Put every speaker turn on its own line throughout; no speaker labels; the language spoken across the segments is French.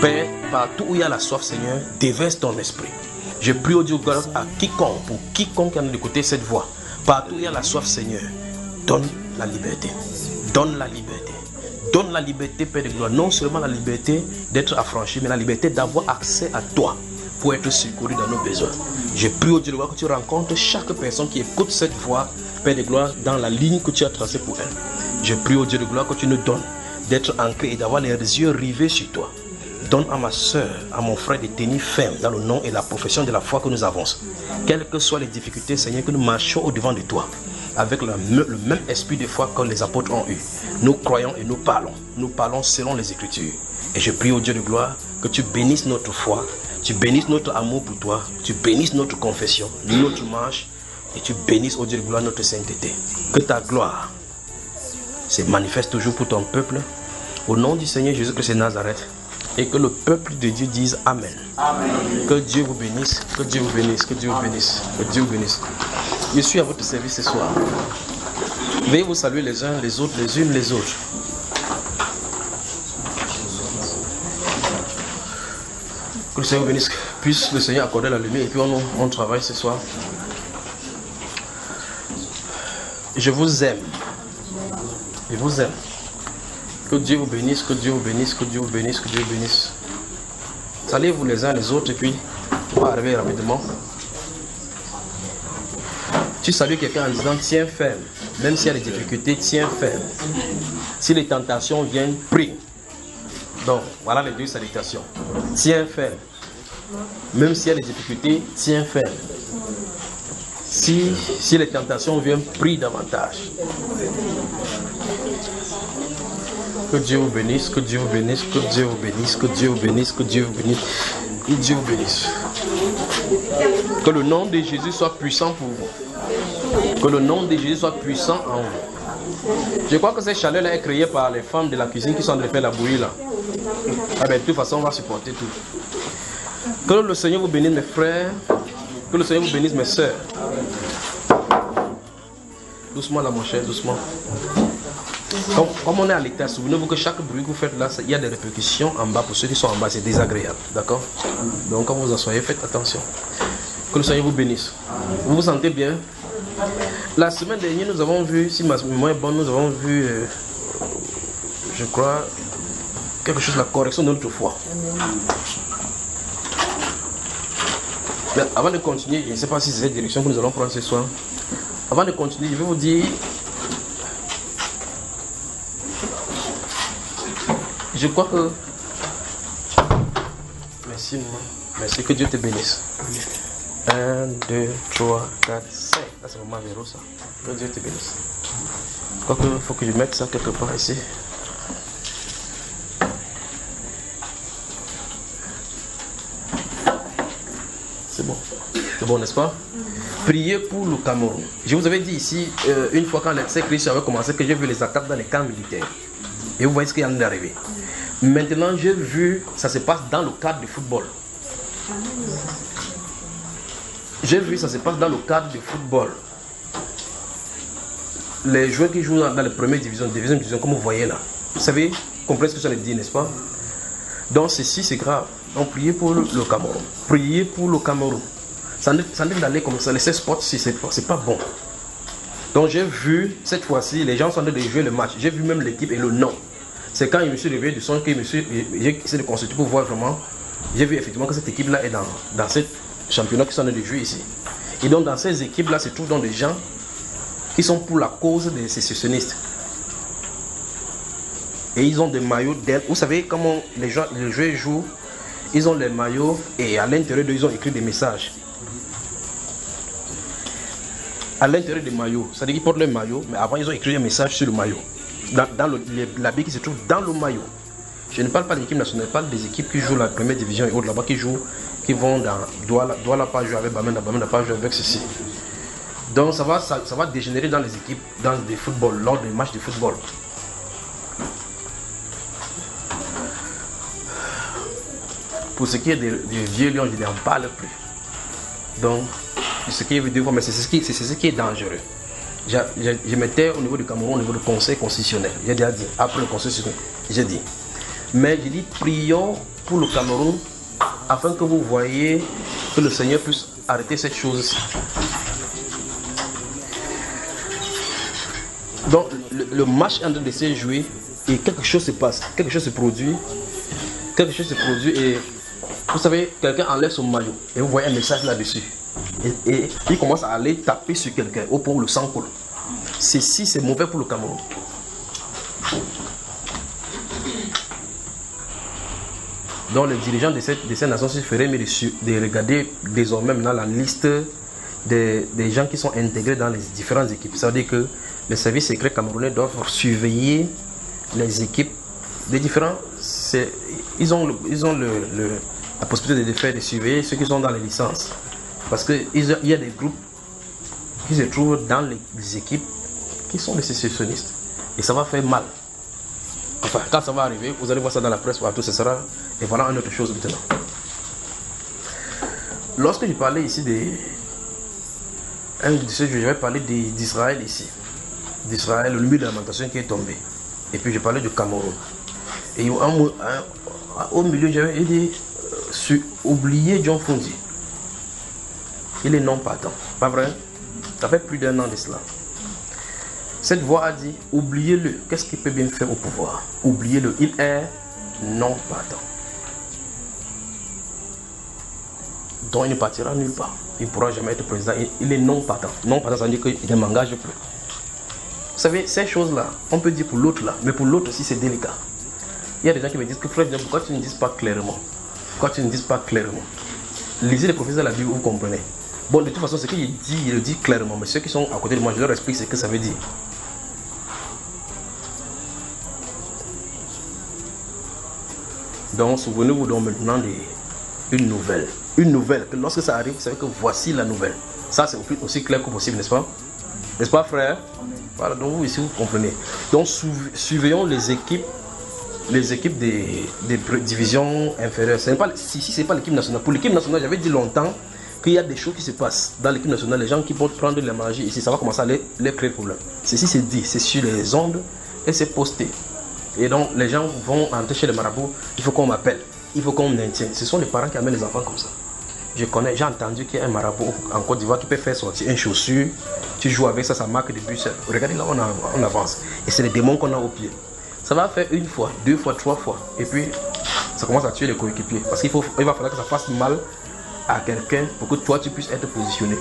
Père, partout où il y a la soif, Seigneur, déverse ton esprit. Je prie au Dieu à quiconque, pour quiconque qui a d'écouter cette voix, partout où il y a la soif, Seigneur, donne la liberté. Donne la liberté. Donne la liberté, Père de gloire. Non seulement la liberté d'être affranchi, mais la liberté d'avoir accès à toi pour être secouru dans nos besoins. Je prie au Dieu de gloire que tu rencontres chaque personne qui écoute cette voix, Père de gloire, dans la ligne que tu as tracée pour elle. Je prie au Dieu de gloire que tu nous donnes d'être ancré et d'avoir les yeux rivés sur toi. Donne à ma soeur, à mon frère de tenir ferme dans le nom et la profession de la foi que nous avançons. Quelles que soient les difficultés, Seigneur, que nous marchons au-devant de toi, avec le même esprit de foi que les apôtres ont eu. Nous croyons et nous parlons. Nous parlons selon les Écritures. Et je prie au Dieu de gloire que tu bénisses notre foi, tu bénisses notre amour pour toi, tu bénisses notre confession, notre marche, et tu bénisses au Dieu de gloire notre sainteté. Que ta gloire se manifeste toujours pour ton peuple. Au nom du Seigneur Jésus-Christ de Nazareth. Et que le peuple de Dieu dise Amen. Amen. Que Dieu vous bénisse, que Dieu vous bénisse, que Dieu vous bénisse, que Dieu vous bénisse. Je suis à votre service ce soir. Veuillez vous saluer les uns les autres, les unes les autres. Que le Seigneur vous bénisse, puisse le Seigneur accorder la lumière et puis on travaille ce soir. Je vous aime. Je vous aime. Que Dieu vous bénisse, que Dieu vous bénisse, que Dieu vous bénisse, que Dieu vous bénisse. Saluez-vous les uns les autres et puis on va arriver rapidement. Tu salues quelqu'un en disant tiens ferme. Même s'il y a des difficultés, tiens ferme. Si les tentations viennent, prie. Donc voilà les deux salutations. Tiens ferme. Même s'il y a des difficultés, tiens ferme. Si les tentations viennent, prie davantage. Que Dieu vous bénisse, que Dieu vous bénisse, que Dieu vous bénisse, que Dieu vous bénisse, que Dieu vous bénisse, que Dieu vous bénisse. Que le nom de Jésus soit puissant pour vous. Que le nom de Jésus soit puissant en vous. Je crois que cette chaleur-là est créée par les femmes de la cuisine qui sont en train de faire la bouillie là. Ah ben, de toute façon, on va supporter tout. Que le Seigneur vous bénisse mes frères. Que le Seigneur vous bénisse mes soeurs. Doucement là mon cher, doucement. Comme on est à l'état, souvenez-vous que chaque bruit que vous faites là, il y a des répercussions en bas. Pour ceux qui sont en bas, c'est désagréable. D'accord? Donc quand vous asseyez, faites attention. Que le Seigneur vous bénisse. Vous vous sentez bien? La semaine dernière, nous avons vu, si ma mémoire est bonne, nous avons vu, je crois, quelque chose, la correction de notre foi. Mais avant de continuer, je ne sais pas si c'est cette direction que nous allons prendre ce soir. Avant de continuer, je vais vous dire... Je crois que... Merci, maman. Merci, que Dieu te bénisse. 1, 2, 3, 4, 5. Là, c'est maman Véro, ça. Que Dieu te bénisse. Je crois qu'il faut que je mette ça quelque part ici. C'est bon. C'est bon, n'est-ce pas? Priez pour le Cameroun. Je vous avais dit ici, une fois quand l'excès Christ avait commencé, que j'ai vu les attaques dans les camps militaires. Et vous voyez ce qui est en train d'arriver. Maintenant, j'ai vu, ça se passe dans le cadre du football. J'ai vu, ça se passe dans le cadre du football. Les joueurs qui jouent dans les premières divisions, deuxième division, comme vous voyez là. Vous savez, comprenez ce que ça veut dire, n'est-ce pas? Donc ceci, c'est grave. Donc priez pour le Cameroun. Priez pour le Cameroun. Ça n'est d'aller comme ça. Laissez sport, c'est pas bon. Donc j'ai vu, cette fois-ci, les gens sont en train de jouer le match. J'ai vu même l'équipe et le nom. C'est quand je me suis réveillé du son que j'ai essayé de consulter pour voir vraiment. J'ai vu effectivement que cette équipe-là est dans ce championnat qui sont en train de jouer ici. Et donc dans ces équipes-là se trouvent donc des gens qui sont pour la cause des sécessionnistes. Et ils ont des maillots d'aile. Vous savez comment les joueurs jouent? Ils ont les maillots et à l'intérieur d'eux, ils ont écrit des messages. À l'intérieur des maillots, c'est-à-dire qu'ils portent le maillot, mais avant ils ont écrit un message sur le maillot. Dans l'habit qui se trouve dans le maillot. Je ne parle pas de l'équipe nationale, je parle des équipes qui jouent la première division et autres là-bas, qui vont dans Douala pas jouer avec Bamenda, Bamenda pas jouer avec ceci. Donc ça va dégénérer dans les équipes, dans des footballs, lors des matchs de football. Pour ce qui est des vieux lions, je n'en parle plus. Donc, ce qui est vidéo, mais c'est ce qui est dangereux. Je mettais au niveau du Cameroun, au niveau du conseil constitutionnel. J'ai déjà dit, après le conseil constitutionnel, j'ai dit, Mais je dis prions pour le Cameroun afin que vous voyez que le Seigneur puisse arrêter cette chose-ci. Donc le match est en train de se jouer et quelque chose se passe, quelque chose se produit et vous savez, quelqu'un enlève son maillot et vous voyez un message là-dessus. Et il commence à aller taper sur quelqu'un au point où le sang coule. Ceci, c'est mauvais pour le Cameroun. Donc les dirigeants de ces nations se feraient mais de regarder désormais maintenant la liste des gens qui sont intégrés dans les différentes équipes. Ça veut dire que les services secrets camerounais doivent surveiller les équipes des différents. Ils ont la possibilité de surveiller ceux qui sont dans les licences. Parce qu'il y a des groupes qui se trouvent dans les équipes qui sont des sécessionnistes. Et ça va faire mal. Enfin, quand ça va arriver, vous allez voir ça dans la presse partout, ce sera. Et voilà une autre chose maintenant. Lorsque je parlais ici je vais parler d'Israël ici. D'Israël, le mur de lamentation qui est tombé. Et puis je parlais du Cameroun. Et au milieu, j'avais dit oubliez John Fondi. Il est non partant. Pas vrai? Ça fait plus d'1 an de cela. Cette voix a dit oubliez-le. Qu'est-ce qu'il peut bien faire au pouvoir? Oubliez-le. Il est non partant. Donc il ne partira nulle part. Il ne pourra jamais être président. Il est non partant. Non partant, ça veut dire qu'il ne m'engage plus. Vous savez, ces choses-là, on peut dire pour l'autre là, mais pour l'autre aussi c'est délicat. Il y a des gens qui me disent que frère, pourquoi tu ne dis pas clairement? Pourquoi tu ne dis pas clairement? Lisez les prophéties de la Bible, vous comprenez. Bon, de toute façon, ce qu'il dit, il le dit clairement. Mais ceux qui sont à côté de moi, je leur explique ce que ça veut dire. Donc, souvenez-vous donc maintenant d'une nouvelle. Une nouvelle, que lorsque ça arrive, vous savez que voici la nouvelle. Ça, c'est aussi clair que possible, n'est-ce pas? N'est-ce pas, frère? Voilà, donc vous ici, vous comprenez. Donc, surveillons les équipes des divisions inférieures. Ce n'est pas, si c'est pas l'équipe nationale. Pour l'équipe nationale, j'avais dit longtemps qu'il y a des choses qui se passent dans l'équipe nationale. Les gens qui vont prendre de la magie ici, ça va commencer à les créer problème. Ceci c'est dit, c'est sur les ondes et c'est posté. Et donc, les gens vont entrer chez les marabouts. Il faut qu'on m'appelle, il faut qu'on maintienne. Ce sont les parents qui amènent les enfants comme ça. J'ai entendu qu'il y a un marabout en Côte d'Ivoire qui peut faire sortir une chaussure. Tu joues avec ça, ça marque des buts. Regardez là, on avance. Et c'est les démons qu'on a au pied. Ça va faire une fois, 2 fois, 3 fois. Et puis, ça commence à tuer les coéquipiers. Parce qu'il va falloir que ça fasse mal à quelqu'un pour que toi, tu puisses être positionné.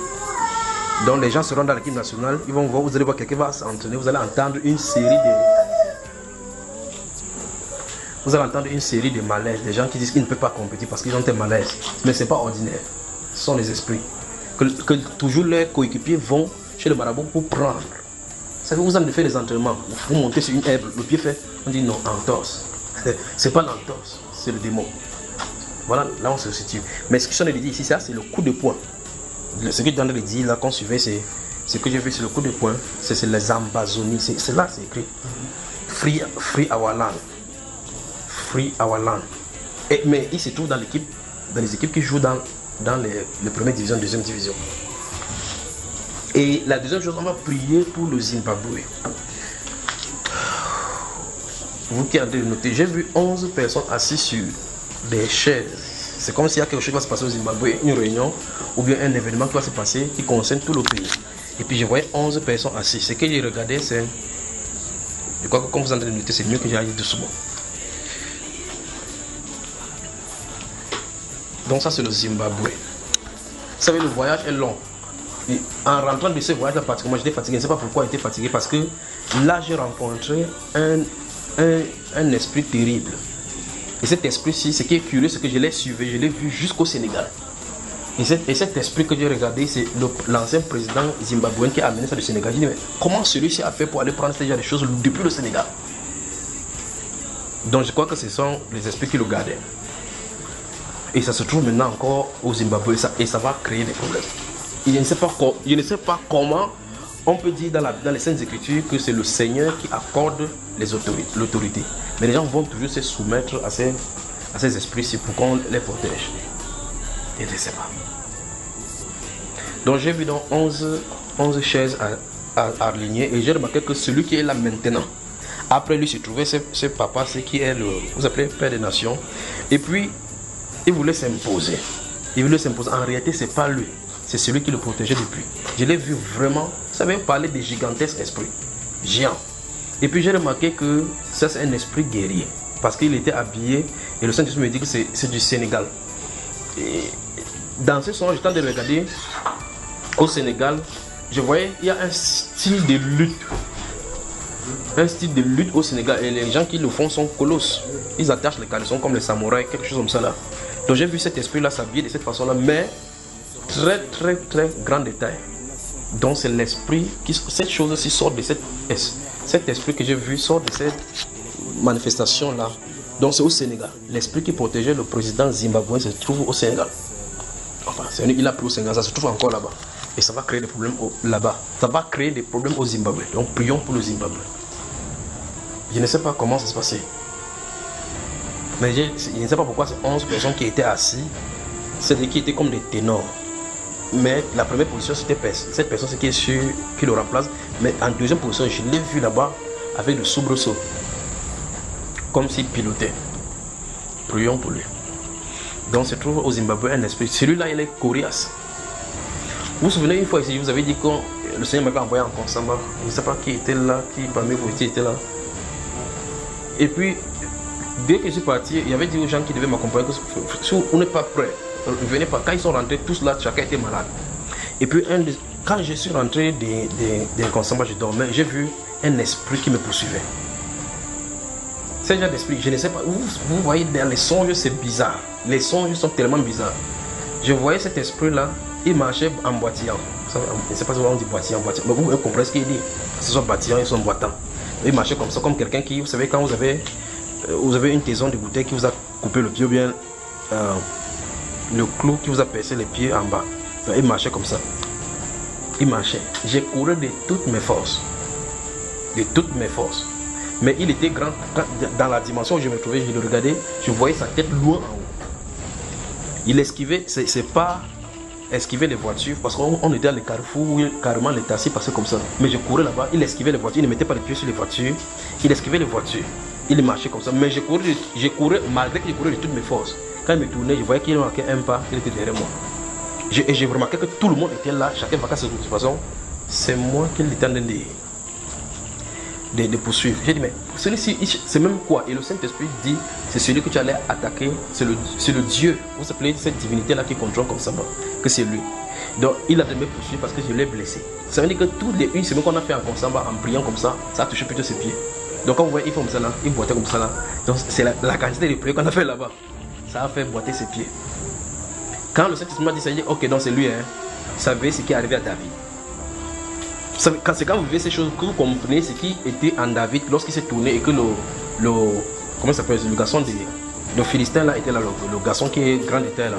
Donc, les gens seront dans l'équipe nationale. Ils vont voir, vous allez voir quelqu'un va s'entraîner. Vous allez entendre une série de malaises. Des gens qui disent qu'ils ne peuvent pas compétir parce qu'ils ont un malaise. Mais ce n'est pas ordinaire. Ce sont les esprits. Que toujours les coéquipiers vont chez le marabout pour prendre. Ça fait que vous allez faire des entraînements. Vous montez sur une herbe, le pied fait. On dit non, entorse. C'est pas l'entorse, c'est le démon. Voilà, là on se situe. Mais ce que je suis en train de dire ici, ça c'est le coup de poing. Ce que je suis en train de dire là, qu'on suivait, c'est ce que j'ai vu, c'est le coup de poing. C'est les ambazonies. C'est là, c'est écrit. Free our land. Free our land. Mais il se trouve dans les équipes qui jouent dans les premières divisions, deuxième division. Et la deuxième chose, on va prier pour le Zimbabwe. Vous qui avez noté, j'ai vu 11 personnes assises sur des chaises. C'est comme s'il y a quelque chose qui va se passer au Zimbabwe, une réunion ou bien un événement qui va se passer qui concerne tout le pays. Et puis je voyais 11 personnes assises. Ce que j'ai regardé, c'est... Je crois que comme vous avez noté, c'est mieux que j'aille doucement. Donc ça, c'est le Zimbabwe. Vous savez, le voyage est long. Et en rentrant de ce voyage-là, particulièrement, j'étais fatigué. Je ne sais pas pourquoi j'étais fatigué. Parce que là, j'ai rencontré un esprit terrible. Et cet esprit-ci, ce qui est curieux, c'est que je l'ai suivi, je l'ai vu jusqu'au Sénégal. Et cet esprit que j'ai regardé, c'est l'ancien président zimbabwéen qui a amené ça du Sénégal. Je dis, mais comment celui-ci a fait pour aller prendre ce genre de choses depuis le Sénégal? Donc je crois que ce sont les esprits qui le gardaient. Et ça se trouve maintenant encore au Zimbabwe et ça va créer des problèmes. Je ne sais pas comment on peut dire dans les Saintes Écritures que c'est le Seigneur qui accorde l'autorité. Mais les gens vont toujours se soumettre à ces esprits pour qu'on les protège. Et je ne sais pas. Donc j'ai vu donc 11 chaises à aligner et j'ai remarqué que celui qui est là maintenant Après lui se trouvait ce papa, c'est qui est le, vous appelez Père des Nations. Et puis, il voulait s'imposer. Il voulait s'imposer. En réalité, c'est pas lui. C'est celui qui le protégeait depuis. Je l'ai vu vraiment, vous savez, parler des gigantesques esprits. Géants. Et puis j'ai remarqué que ça c'est un esprit guerrier. Parce qu'il était habillé, et le Saint-Esprit me dit que c'est du Sénégal. Et dans ce son, j'étais en train de regarder au Sénégal, je voyais il y a un style de lutte. Un style de lutte au Sénégal. Et les gens qui le font sont colosses. Ils attachent les caleçons comme les samouraïs, quelque chose comme ça là. Donc j'ai vu cet esprit-là s'habiller de cette façon-là, mais très très très grand détail. Donc c'est l'esprit qui, cette chose-ci sort de cet esprit que j'ai vu sort de cette manifestation-là. Donc c'est au Sénégal. L'esprit qui protégeait le président zimbabwéen se trouve au Sénégal. Enfin, il a pris au Sénégal, ça se trouve encore là-bas. Et ça va créer des problèmes là-bas. Ça va créer des problèmes au Zimbabwe. Donc prions pour le Zimbabwe. Je ne sais pas comment ça se passait. Mais je ne sais pas pourquoi c'est 11 personnes qui étaient assis. C'est qui étaient comme des ténors. Mais la première position c'était cette personne qui est sur, qui le remplace. Mais en deuxième position, je l'ai vu là-bas avec le soubresaut. Comme s'il pilotait. Prions pour lui. Donc se trouve au Zimbabwe un esprit. Celui-là il est coriace. Vous vous souvenez une fois ici, je vous avais dit que le Seigneur m'avait envoyé en Consamba. Je ne sais pas qui était là, qui parmi vous était là. Et puis, dès que je suis parti, il y avait dit aux gens qui devaient m'accompagner que si on n'est pas prêt, ne venez pas. Quand ils sont rentrés, tous là, chacun était malade. Et puis, quand je suis rentré des Consamba, je dormais, j'ai vu un esprit qui me poursuivait. C'est genre d'esprit, je ne sais pas. Vous voyez, dans les songes, c'est bizarre. Les songes sont tellement bizarres. Je voyais cet esprit-là, il marchait en boitillant. Je ne sais pas si on dit boitillant, mais vous comprenez ce qu'il dit. Que ce soit boitillant, ils sont boitants. Il marchait comme ça, comme quelqu'un qui, vous savez, quand vous avez une taison de bouteille qui vous a coupé le pied, ou bien le clou qui vous a percé les pieds en bas. Donc, il marchait comme ça. Il marchait. J'ai couru de toutes mes forces. De toutes mes forces. Mais il était grand. Dans la dimension où je me trouvais, je le regardais, je voyais sa tête loin en haut. Il esquivait, c'est pas esquiver les voitures, parce qu'on était à les carrefours où carrément les taxis passaient comme ça. Mais je courais là-bas, il esquivait les voitures, il ne mettait pas les pieds sur les voitures, il esquivait les voitures. Il marchait comme ça. Mais je courais malgré que je courais de toutes mes forces. Quand il me tournait, je voyais qu'il marquait un pas, il était derrière moi. Et j'ai remarqué que tout le monde était là, chacun va casser de toute façon. C'est moi qui l'étais en train de poursuivre. J'ai dit, mais celui-ci, c'est même quoi? Et le Saint-Esprit dit, c'est celui que tu allais attaquer, c'est le Dieu. Vous appelez cette divinité-là qui contrôle comme ça, que c'est lui. Donc il a de me poursuivre parce que je l'ai blessé. Ça veut dire que toutes les une semaine qu'on a fait en Consamba, en priant comme ça, ça a touché plutôt ses pieds. Donc quand vous voyez, il fait comme ça là, il boitait comme ça là. Donc c'est la quantité de prières qu'on a fait là-bas. Ça a fait boiter ses pieds. Quand le Saint-Esprit m'a dit ça, il dit, ok, donc c'est lui, hein. Vous savez ce qui est arrivé à David. C'est quand vous vivez ces choses que vous comprenez ce qui était en David lorsqu'il s'est tourné et que comment ça s'appelle, le garçon de Philistin là était là, le garçon qui est grand était là,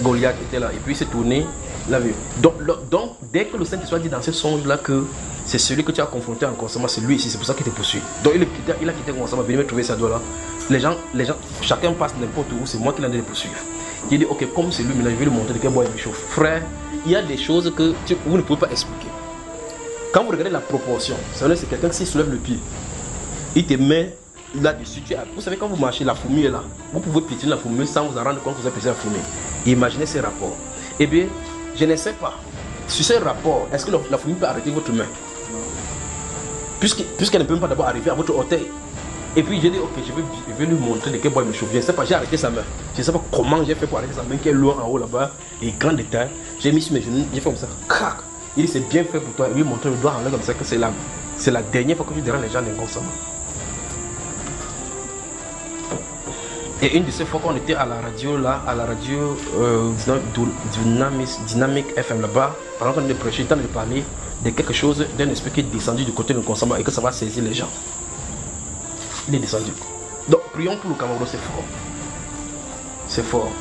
Goliath était là, et puis il s'est tourné là. Donc dès que le Saint-Esprit a dit dans ce songe là que c'est celui que tu as confronté en Consamba, c'est lui ici, c'est pour ça qu'il te poursuit. Donc il a quitté Consamba, venu me trouver sa doigt là. Les gens, chacun passe n'importe où, c'est moi qui l'ai poursuivre. Il dit ok, comme c'est lui, maintenant je vais lui montrer de quel bois il me chauffe. Frère, il y a des choses que vous ne pouvez pas expliquer. Quand vous regardez la proportion, c'est quelqu'un qui soulève le pied, il te met là-dessus. Vous savez, quand vous marchez, la fourmi est là. Vous pouvez piétiner la fourmi sans vous en rendre compte que vous avez piétiné la fourmi. Imaginez ces rapports. Eh bien, je ne sais pas. Sur ces rapports, est-ce que la fourmi peut arrêter votre main? Puisqu'elle ne peut même pas d'abord arriver à votre orteil. Et puis j'ai dit, ok, je vais lui montrer de quel bois il me chauffe. Je ne sais pas, j'ai arrêté sa main. Je ne sais pas comment j'ai fait pour arrêter sa main qui est loin en haut là-bas. Et grand détail. J'ai mis sur mes genoux, j'ai fait comme ça. Crac. Il dit, c'est bien fait pour toi. Et lui montrer le doigt en l'air comme ça que c'est la dernière fois que tu déranges les gens d'inconsciemment. Et une de ces fois qu'on était à la radio là, à la radio Dynamique FM là-bas, pendant qu'on est prêché, il est en train de parler de quelque chose, d'un esprit qui est descendu du côté de Consamba et que ça va saisir les gens. Il est descendu. Donc prions pour le Cameroun, c'est fort. C'est fort.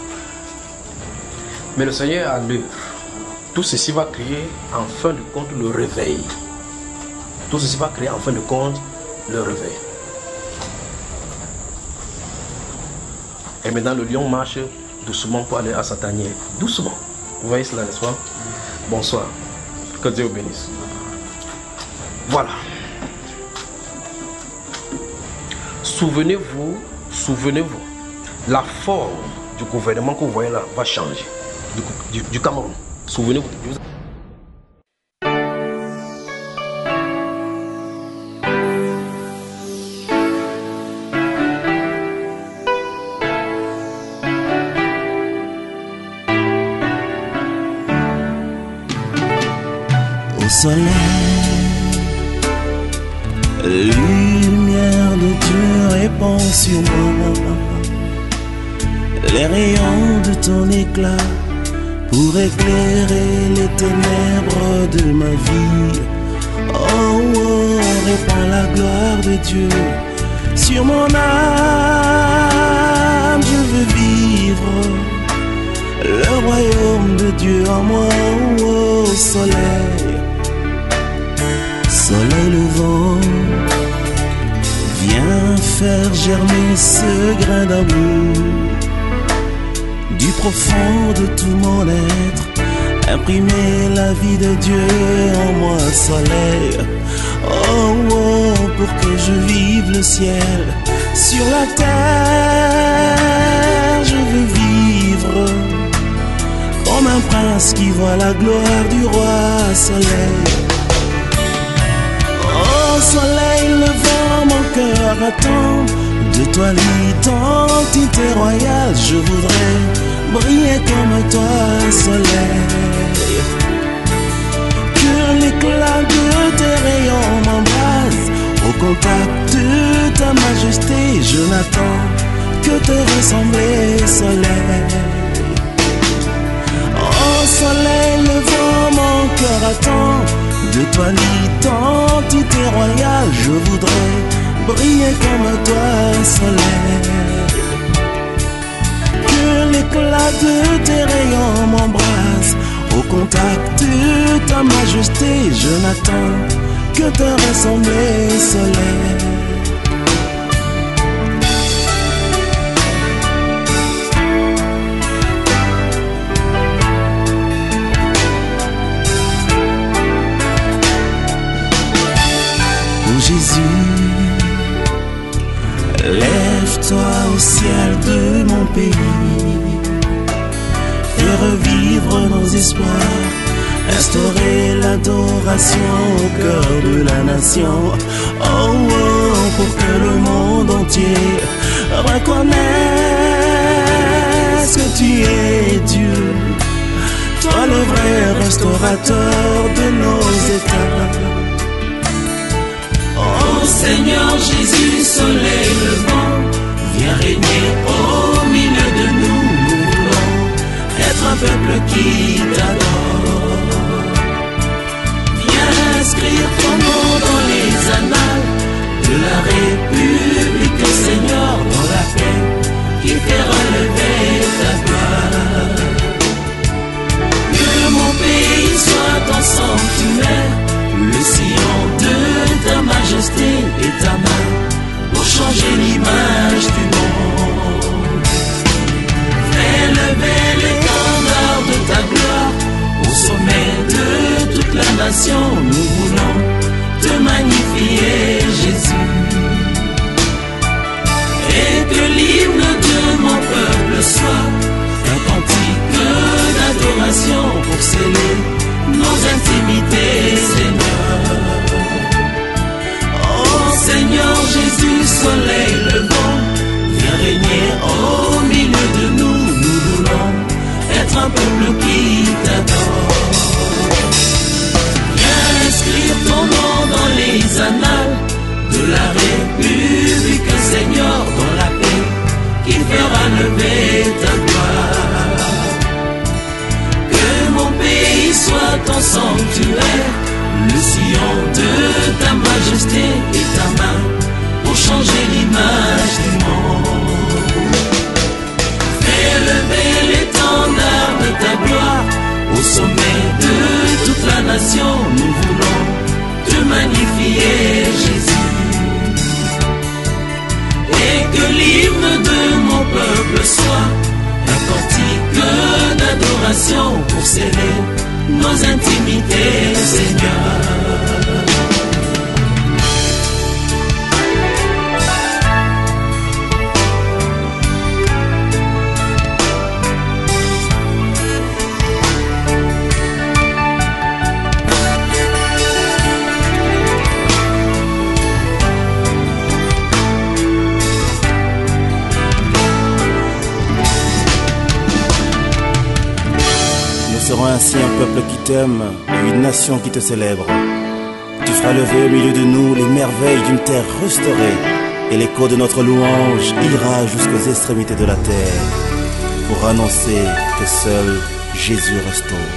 Mais le Seigneur a l'œuvre. Tout ceci va créer en fin de compte le réveil. Tout ceci va créer en fin de compte le réveil. Et maintenant le lion marche doucement pour aller à sa tanière. Doucement. Vous voyez cela, n'est-ce pas? Bonsoir. Que Dieu vous bénisse. Voilà. souvenez-vous, la forme du gouvernement que vous voyez là va changer. Du Cameroun. Souvenez-vous.
Au soleil, lumière de Dieu répand sur moi. Les rayons de ton éclat pour éclairer les ténèbres de ma vie. Oh, oh, répand la gloire de Dieu sur mon âme. Je veux vivre le royaume de Dieu en moi. Oh, oh, soleil, soleil levant, viens faire germer ce grain d'amour. Du profond de tout mon être, imprimer la vie de Dieu en moi, soleil. Oh, oh, pour que je vive le ciel sur la terre. Je veux vivre comme un prince qui voit la gloire du roi, soleil. Oh, soleil levant, mon cœur attend de toi l'identité royale. Je voudrais briller comme toi, soleil. Que l'éclat de tes rayons m'embrase. Au contact de ta majesté, je n'attends que te ressembler, soleil. Oh, soleil levant, mon cœur attend de toi l'identité royale. Je voudrais briller comme toi, soleil. Que l'éclat de tes rayons m'embrase. Au contact de ta majesté, je n'attends que te ressembler, soleil. Oh Jésus, lève-toi au ciel de mon pays, fais revivre nos espoirs, instaurer l'adoration au cœur de la nation. Oh, oh, pour que le monde entier reconnaisse que tu es Dieu, toi le vrai restaurateur de nos états. Oh Seigneur Jésus, soleil levant, viens régner au milieu de nous. Nous voulons être un peuple qui t'adore. Viens inscrire ton nom dans les annales de la République, Seigneur, dans la paix qui fait relever ta gloire. Que mon pays soit ton sanctuaire, le sillon de ta majesté et ta main pour changer l'image du monde. Fais lever l'étendard de ta gloire au sommet de toute la nation. Nous voulons te magnifier, Jésus. Et que l'hymne de mon peuple soit un cantique d'adoration pour sceller nos intimités, Seigneur. Oh Seigneur Jésus, soleil levant, viens régner au milieu de nous. Nous voulons être un peuple qui t'adore. Viens inscrire ton nom dans les annales de la République, Seigneur, dans la paix qui fera lever ta gloire. Que mon pays soit ton sanctuaire, le sillon de ta majesté et ta main pour changer l'image du monde. Fais lever l'étendard de ta gloire au sommet de toute la nation. Nous voulons te magnifier, Jésus. Et que l'hymne de mon peuple soit un cantique d'adoration pour sceller nos intimités, Seigneur.
serons ainsi un peuple qui t'aime et une nation qui te célèbre. Tu feras lever au milieu de nous les merveilles d'une terre restaurée, et l'écho de notre louange ira jusqu'aux extrémités de la terre pour annoncer que seul Jésus restaure.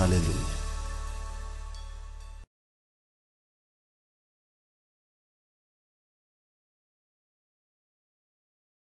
Alléluia.